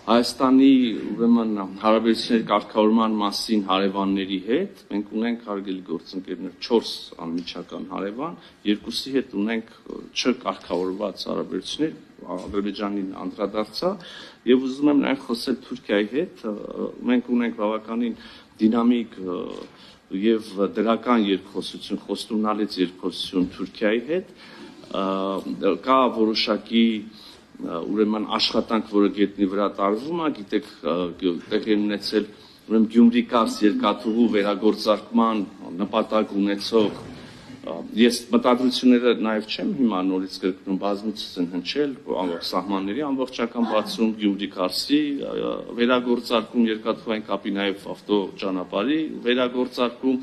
Հայաստանի ուրեմն հարաբերությունների կարգավորման մասին հարևանների հետ մենք ունենք հարգելի գործընկերներ 4 անմիջական հարևան, երկուսի հետ ունենք չկարգավորված հարաբերություններ, Ադրբեջանին անդրադարձա եւ ուզում եմ նաեւ խոսել Թուրքիայի հետ, մենք ունենք բավականին դինամիկ եւ դրական երկխոսություն, խոստումնալից երկխոսություն Թուրքիայի հետ, կա որոշակի ուրեմն աշխատանք, որը գետնի վրա տարվում է, գիտեք, տեղի ունեցել ուրեմն Գյումրի-Կարս երկաթուղու վերագործարկման նպատակ ունեցող ես մտադրությունները նաև չեմ հիմա նորից կրկնում, բազմիցս են հնչել սահմանների ամբողջական բացում, Գյումրի-Կարսի վերագործարկում, երկաթուղային կապի նաև ավտոճանապարհի վերագործարկում,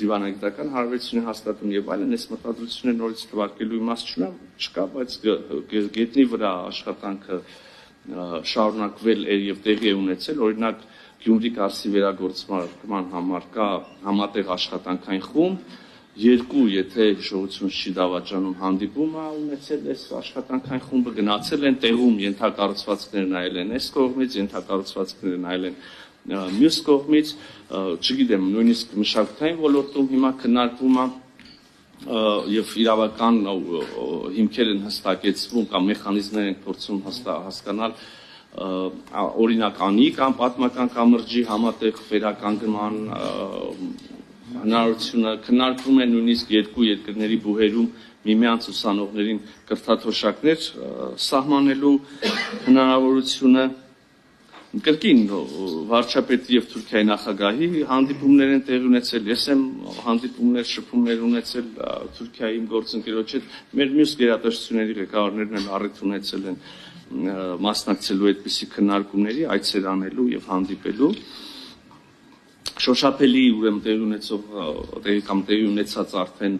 դիվանագիտական հարաբերությունների հաստատում եւ այլն, այս մտադրությունները նորից թվարկելու իմաստ չկա, բայց գետնի վրա աշխատանքը շարունակվել է եւ տեղի է ունեցել, օրինակ Գյումրի-Կարսի վերագործման համար կա համատեղ աշխատանքային խումբ, երկու, եթե հիշողությունս չի դավաճանում, հանդիպում է ունեցել այս աշխատանքային խումբը, գնացել են տեղում ենթակառուցվածքներ նայել են այս կողմից, ենթակառուցվածքները նայել են մյուս կողմից, չգիտեմ, նույնիսկ մշակութային ոլորտում հիմա քննարկվում է եւ իրավական հիմքեր են հստակեցվում կամ մեխանիզմներ են փորձում հասկանալ օրինակ անի կամ պատմական կամրջի համատեղ վերականգնման հնարավորությունը քննարկվում է նույնիսկ երկու երկրների բուհերում միմյանց ուսանողներին կրթաթոշակներ սահմանելու հնարավորությունը Կրկին վարչապետի եւ Թուրքիայի նախագահի հանդիպումներ են տեղի ունեցել, ես եմ հանդիպումներ, շփումներ ունեցել Թուրքիայի իմ գործընկերոջ հետ, մեր մյուս գերատեսչությունների ղեկավարներն էլ առիթ ունեցել են մասնակցելու այդպիսի քննարկումների, այցեր անելու եւ հանդիպելու։ Շոշափելի ուրեմն տեղի ունեցած արդեն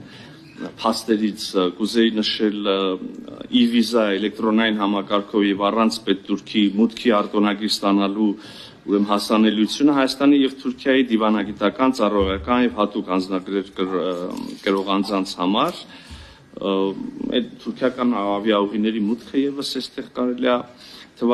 փաստերից կուզեի նշել e-վիզա էլեկտրոնային համակարգով եւ առանց պետտուրքի մուտքի արտոնագիր ստանալու ուրեմն հասանելիությունը Հայաստանի եւ Թուրքիայի դիվանագիտական, ծառայողական եւ հատուկ անձնագրեր կրող անձանց համար այդ թուրքական ավիաուղիների մուտքը եւս այստեղ կարելի է